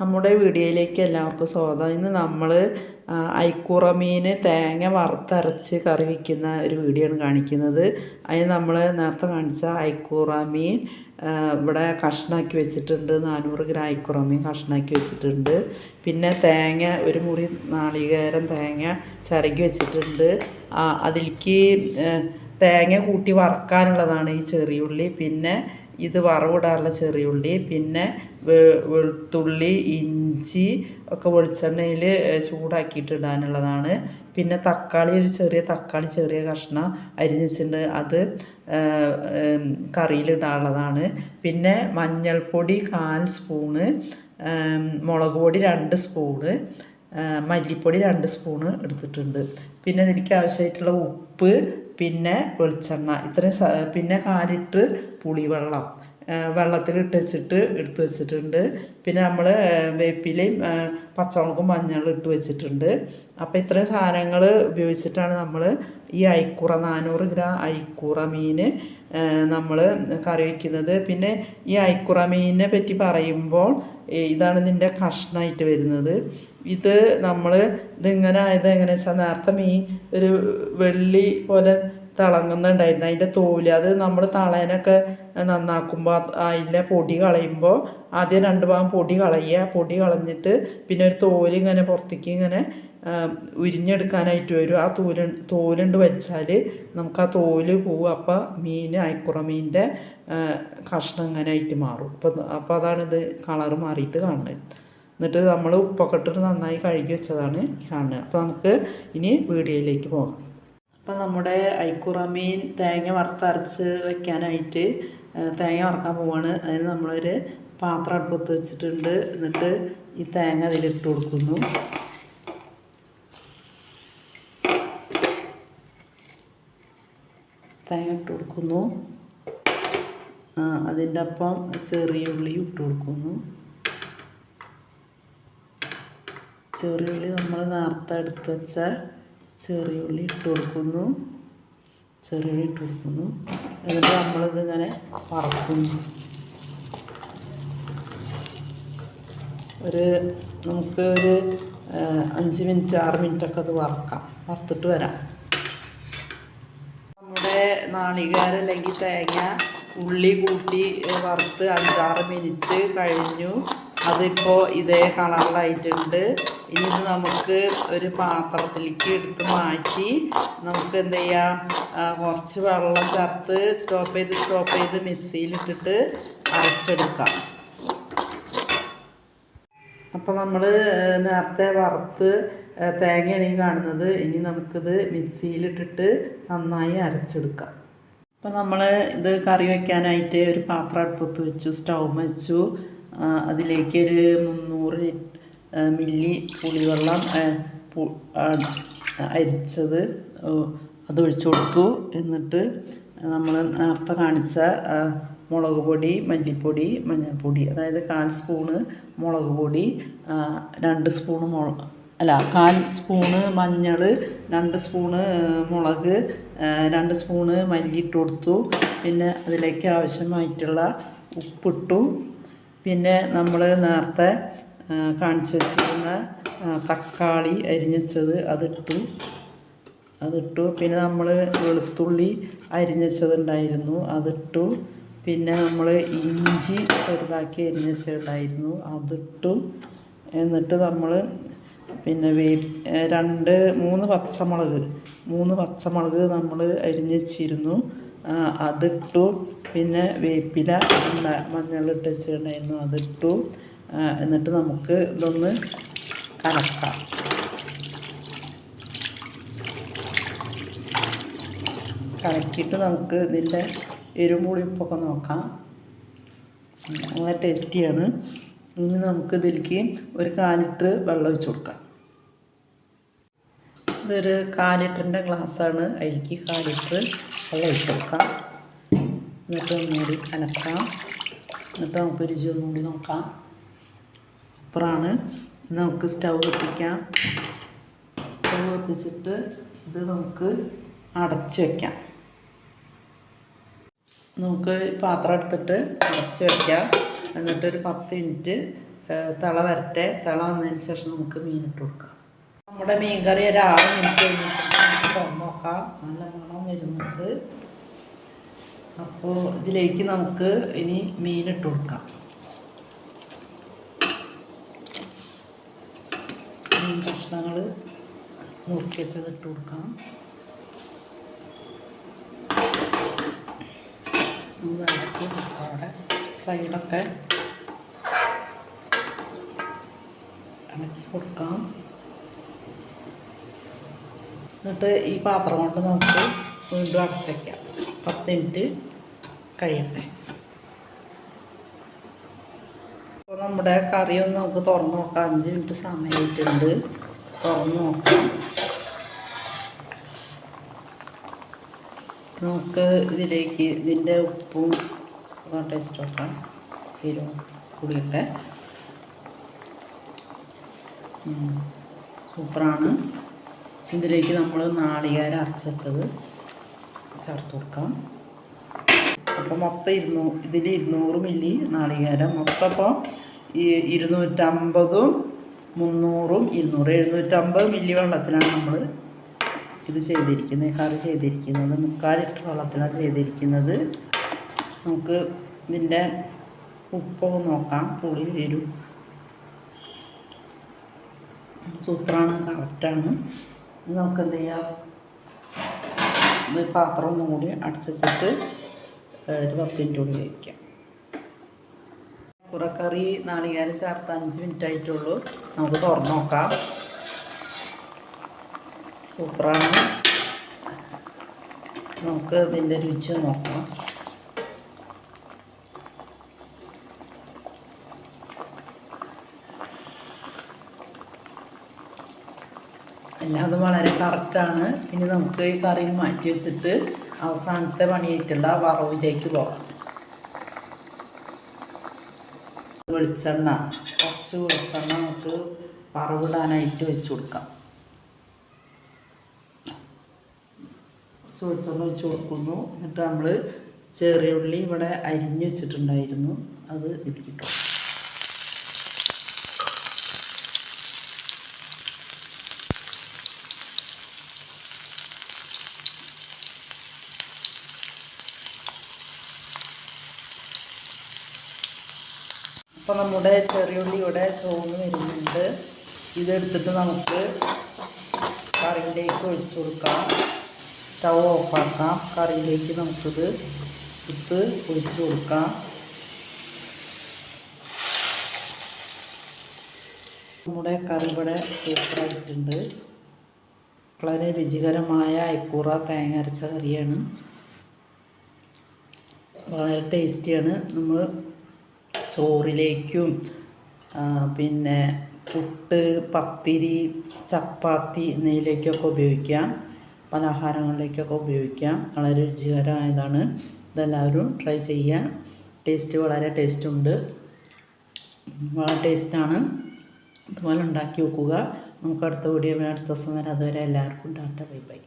നമ്മുടെ വീഡിയോയിലേക്ക് എല്ലാവർക്കും സ്വാഗതം. ഇന്ന് നമ്മൾ ഐക്കൂറ മീൻ തേങ്ങ വറുത്തരച്ച് കറി വയ്ക്കുന്ന ഒരു വീഡിയോ ആണ് കാണിക്കുന്നത്. അതിന് നമ്മൾ നേരത്തെ കാണിച്ച ഐക്കൂറ മീൻ ഇവിടെ കഷ്ണാക്കി വെച്ചിട്ടുണ്ട്. 400 ഗ്രാം ഐക്കൂറ മീൻ കഷ്ണാക്കി വെച്ചിട്ടുണ്ട്. പിന്നെ തേങ്ങ ഒരു മുറി നാളികേരം തേങ്ങ ചിരകി വെച്ചിട്ടുണ്ട്. അതിലേക്ക് തേങ്ങ കൂട്ടി വറുക്കാനുള്ളതാണ് ഈ ചെറിയുള്ളി. പിന്നെ ഇത് വറവിടാനുള്ള ചെറിയുള്ളി, പിന്നെ വെളുത്തുള്ളി, ഇഞ്ചി ഒക്കെ വെളിച്ചെണ്ണയിൽ ചൂടാക്കിയിട്ട് ഇടാനുള്ളതാണ്. പിന്നെ തക്കാളി, ഒരു ചെറിയ തക്കാളി ചെറിയ കഷ്ണം അരിഞ്ഞിട്ടുണ്ട്, അത് കറിയിലിടാനുള്ളതാണ്. പിന്നെ മഞ്ഞൾപ്പൊടി 1/4 സ്പൂണ്, മുളക് പൊടി 2 സ്പൂണ്, മല്ലിപ്പൊടി 2 സ്പൂണ് എടുത്തിട്ടുണ്ട്. പിന്നെ ഇതിലേക്ക് ആവശ്യമായിട്ടുള്ള ഉപ്പ്, പിന്നെ വെളിച്ചെണ്ണ ഇത്രയും, പിന്നെ 1/4 ലിറ്റർ പുളിവെള്ളം വെള്ളത്തിലിട്ട് വെച്ചിട്ട് എടുത്ത് വെച്ചിട്ടുണ്ട്. പിന്നെ നമ്മൾ വേപ്പിലയും പച്ചമുളകും മഞ്ഞളും ഇട്ട് വെച്ചിട്ടുണ്ട്. അപ്പോൾ ഇത്രയും സാധനങ്ങൾ ഉപയോഗിച്ചിട്ടാണ് നമ്മൾ ഈ ഐക്കൂറ 400 ഗ്രാം ഐക്കൂറ മീൻ നമ്മൾ കറി വയ്ക്കുന്നത്. പിന്നെ ഈ ഐക്കൂറ മീനിനെ പറ്റി പറയുമ്പോൾ ഇതാണ് ഇതിൻ്റെ കഷ്ണമായിട്ട് വരുന്നത്. ഇത് നമ്മൾ ഇതിങ്ങനെ ആയത് എങ്ങനെയാണെന്ന് വെച്ചാൽ, നേരത്തെ മീൻ ഒരു വെള്ളി പോലെ തിളങ്ങുന്നുണ്ടായിരുന്നു അതിൻ്റെ തോല്. അത് നമ്മൾ തളേനൊക്കെ നന്നാക്കുമ്പോൾ അതിലെ പൊടി കളയുമ്പോൾ ആദ്യം 2 ഭാഗം പൊടി കളയുക. പൊടി കളഞ്ഞിട്ട് പിന്നെ ഒരു തോല് ഇങ്ങനെ പുറത്തേക്ക് ഇങ്ങനെ ഉരിഞ്ഞെടുക്കാനായിട്ട് വരും. ആ തോലുണ്ട് വെച്ചാൽ നമുക്ക് ആ തോല് പോവും. അപ്പോൾ മീൻ ഐക്കൂറ മീനിൻ്റെ കഷ്ണം ഇങ്ങനെ ആയിട്ട് മാറും. അപ്പോൾ അതാണിത് കളറ് മാറിയിട്ട് കാണുന്നത്. എന്നിട്ട് നമ്മൾ ഉപ്പൊക്കെ ഇട്ടിട്ട് നന്നായി കഴുകി വെച്ചതാണ് കാണുന്നത്. അപ്പോൾ നമുക്ക് ഇനി വീഡിയോയിലേക്ക് പോകാം. അപ്പോൾ നമ്മുടെ ഐക്കൂറ മീൻ തേങ്ങ വറുത്തരച്ച് വയ്ക്കാനായിട്ട് തേങ്ങ വറുക്കാൻ പോവാണ്. അതിന് നമ്മളൊരു പാത്രം അടുപ്പത്ത് വെച്ചിട്ടുണ്ട്. എന്നിട്ട് ഈ തേങ്ങ അതിലിട്ട് കൊടുക്കുന്നു. തേങ്ങ ഇട്ട് കൊടുക്കുന്നു. അതിൻ്റെ ഒപ്പം ചെറിയുള്ളി ഇട്ട് കൊടുക്കുന്നു. ചെറിയുള്ളി നമ്മൾ നേരത്തെ എടുത്ത് വെച്ച ചെറിയുള്ളി ഇട്ട് കൊടുക്കുന്നു. എന്നിട്ട് നമ്മളിതിങ്ങനെ വറക്കുന്നു. നമുക്ക് ഒരു 5 മിനിറ്റ് 6 മിനിറ്റൊക്കെ അത് വറുത്തിട്ട് വരാം. നമ്മുടെ നാളികേരം അല്ലെങ്കിൽ തേങ്ങ ഉള്ളി കൂട്ടി വറുത്ത് 5-6 മിനിറ്റ് കഴിഞ്ഞു. അതിപ്പോൾ ഇതേ കളറിലായിട്ടുണ്ട്. ഇനി ഇത് നമുക്ക് ഒരു പാത്രത്തിലേക്ക് എടുത്ത് മാറ്റി നമുക്ക് എന്ത് ചെയ്യാം, കുറച്ച് വെള്ളം ചേർത്ത് സ്റ്റോപ്പ് ചെയ്ത് മിക്സിയിലിട്ടിട്ട് അരച്ചെടുക്കാം. അപ്പോൾ നമ്മൾ നേരത്തെ വറുത്ത് തേങ്ങയാണ് ഈ കാണുന്നത്. ഇനി നമുക്കിത് മിക്സിയിലിട്ടിട്ട് നന്നായി അരച്ചെടുക്കാം. അപ്പോൾ നമ്മൾ ഇത് കറി വയ്ക്കാനായിട്ട് ഒരു പാത്രം അടുപ്പത്ത് വെച്ചു, സ്റ്റൗ വെച്ചു. അതിലേക്ക് ഒരു 300 മില്ലി പുളിവെള്ളം അരിച്ചത് അത് ഒഴിച്ചു കൊടുത്തു. എന്നിട്ട് നമ്മൾ നേരത്തെ കാണിച്ച മുളക് പൊടി, മല്ലിപ്പൊടി, മഞ്ഞൾപ്പൊടി, അതായത് 1/4 സ്പൂണ് മുളക് പൊടി, 2 സ്പൂണ് 1/4 സ്പൂണ് മഞ്ഞൾ, 2 സ്പൂണ് മുളക്, 2 സ്പൂണ് മല്ലി ഇട്ട് കൊടുത്തു. പിന്നെ അതിലേക്ക് ആവശ്യമായിട്ടുള്ള ഉപ്പിട്ടു. പിന്നെ നമ്മൾ നേരത്തെ കാണിച്ചു വെച്ചിരുന്ന തക്കാളി അരിഞ്ഞത് അതിട്ടു. പിന്നെ നമ്മൾ വെളുത്തുള്ളി അരിഞ്ഞതുണ്ടായിരുന്നു, അതിട്ടു. പിന്നെ നമ്മൾ ഇഞ്ചി ചെറുതാക്കി അരിഞ്ഞതുണ്ടായിരുന്നു, അതിട്ടു. എന്നിട്ട് നമ്മൾ പിന്നെ 3 പച്ചമുളക് നമ്മൾ അരിഞ്ഞ് വെച്ചിരുന്നു, അതിട്ടു. പിന്നെ വേപ്പില മഞ്ഞളിട്ട് വെച്ചിട്ടുണ്ടായിരുന്നു, അതിട്ടു. എന്നിട്ട് നമുക്ക് ഇതൊന്ന് കലക്കാം. കലക്കിയിട്ട് നമുക്ക് ഇതിൻ്റെ എരിവും ഉപ്പൊക്കെ നോക്കാം. നല്ല ടേസ്റ്റിയാണ്. ഇനി നമുക്ക് ഇതിലേക്ക് ഒരു 1/4 ലിറ്റർ വെള്ളം ഒഴിച്ച് കൊടുക്കാം. ഇതൊരു 1/4 ലിറ്ററിൻ്റെ ഗ്ലാസ്സാണ്. അതിലേക്ക് 1/4 ലിറ്റർ വെള്ളം ഒഴിച്ച് കൊടുക്കാം. എന്നിട്ട് ഒന്നുകൂടി കലക്കാം. എന്നിട്ട് നമുക്ക് രുചി ഒന്നുകൂടി നോക്കാം. സൂപ്പറാണ്. നമുക്ക് സ്റ്റൗ കത്തിക്കാം. സ്റ്റൗ കത്തിച്ചിട്ട് ഇത് നമുക്ക് അടച്ച് വയ്ക്കാം. നമുക്ക് പാത്രം എടുത്തിട്ട് അടച്ച് വയ്ക്കാം. എന്നിട്ടൊരു 10 മിനിറ്റ് തിള വരട്ടെ. തിള വന്നതിന് ശേഷം നമുക്ക് മീനിട്ട് കൊടുക്കാം. നമ്മുടെ മീൻ കറി ഒരു 6 മിനിറ്റ് കഴിഞ്ഞിട്ട് നമുക്ക് തുറന്ന് നോക്കാം. നല്ല മണം വരുന്നുണ്ട്. അപ്പോൾ ഇതിലേക്ക് നമുക്ക് ഇനി മീനിട്ട് കൊടുക്കാം. മീൻ കഷ്ണങ്ങൾ നുറുക്കി വെച്ചത് ഇട്ട് കൊടുക്കാം. അവിടെ സൈഡൊക്കെ ഇളക്കി കൊടുക്കാം. എന്നിട്ട് ഈ പാത്രം കൊണ്ട് നമുക്ക് വീണ്ടും അടച്ചേക്കാം. 10 മിനിറ്റ് കഴിയട്ടെ. അപ്പോൾ നമ്മുടെ കറിയൊന്ന് നമുക്ക് തുറന്ന് നോക്കാം. 5 മിനിറ്റ് സമയമായിട്ടുണ്ട്. തുറന്ന് നോക്കാം. നമുക്ക് ഇതിലേക്ക് ഇതിൻ്റെ ഉപ്പും ടേസ്റ്റ് നോക്കാം. എരിവും കൂടിയൊക്കെ സൂപ്പറാണ്. ഇതിലേക്ക് നമ്മൾ നാളികേരം അരച്ച് വെച്ചത് ചേർത്ത് കൊടുക്കാം. അപ്പോൾ മൊത്തം ഇതിൽ 200 മില്ലി നാളികേരം. മൊത്തം അപ്പോൾ 250, 300, 200, 750 മില്ലി വെള്ളത്തിലാണ് നമ്മൾ ഇത് ചെയ്തിരിക്കുന്നത്. കറി ചെയ്തിരിക്കുന്നത് 3/4 ലിറ്റർ വെള്ളത്തിലാണ് ചെയ്തിരിക്കുന്നത്. നമുക്ക് ഇതിൻ്റെ ഉപ്പൊന്ന് നോക്കാം. പുളി വരും. സൂപ്പറാണ്, കറക്റ്റാണ്. നമുക്ക് എന്ത് ചെയ്യാം, പാത്രം ഒന്നും കൂടി അടച്ചിട്ട് ഒരു 10 മിനിറ്റ് കൂടി വയ്ക്കാം. കുറക്കറി നാളികേരം ചേർത്ത് 5 മിനിറ്റ് ആയിട്ടുള്ളൂ. നമുക്ക് തുറന്ന് നോക്കാം. സൂപ്പറാണ്. നമുക്ക് ഇതിൻ്റെ രുചി നോക്കാം. എല്ലാതും വളരെ കറക്റ്റാണ്. ഇനി നമുക്ക് ഈ കറി മാറ്റി വെച്ചിട്ട് അവസാനത്തെ പണിയായിട്ടുള്ള വറവിലേക്ക് പോകാം. വെളിച്ചെണ്ണ, കുറച്ച് വെളിച്ചെണ്ണ നമുക്ക് വറവിടാനായിട്ട് വെച്ച് കൊടുക്കാം. വെളിച്ചെണ്ണ ഒഴിച്ച് കൊടുക്കുന്നു. എന്നിട്ട് നമ്മൾ ചെറിയ ഉള്ളി ഇവിടെ അരിഞ്ഞ് വെച്ചിട്ടുണ്ടായിരുന്നു, അത് ഇതിലിട്ടു. അപ്പോൾ നമ്മുടെ ചെറിയുള്ളി ഇവിടെ ചുവന്ന് വരുന്നുണ്ട്. ഇതെടുത്തിട്ട് നമുക്ക് കറിയിലേക്ക് ഒഴിച്ചു കൊടുക്കാം. സ്റ്റൗ ഓഫാക്കാം. കറിയിലേക്ക് നമുക്കിത് ഇട്ട് ഒഴിച്ചു കൊടുക്കാം. നമ്മുടെ കറി ഇവിടെ സൂപ്പറായിട്ടുണ്ട്. വളരെ രുചികരമായ അയക്കൂറ തേങ്ങ അരച്ച കറിയാണ്. വളരെ ടേസ്റ്റിയാണ്. നമ്മൾ ചോറിലേക്കും പിന്നെ പുട്ട്, പത്തിരി, ചപ്പാത്തി എന്നിവയിലേക്കൊക്കെ ഉപയോഗിക്കാം. പലഹാരങ്ങളിലേക്കൊക്കെ ഉപയോഗിക്കാം. വളരെ രുചികരമായതാണ്. ഇതെല്ലാവരും ട്രൈ ചെയ്യുക. ടേസ്റ്റ് വളരെ ടേസ്റ്റുണ്ട്. വളരെ ടേസ്റ്റാണ്. ഇതുപോലെ ഉണ്ടാക്കി വെക്കുക. നമുക്ക് അടുത്ത വീഡിയോ അടുത്ത ദിവസം വരെ. അതുവരെ എല്ലാവർക്കും ടാറ്റ, ബൈ ബൈ.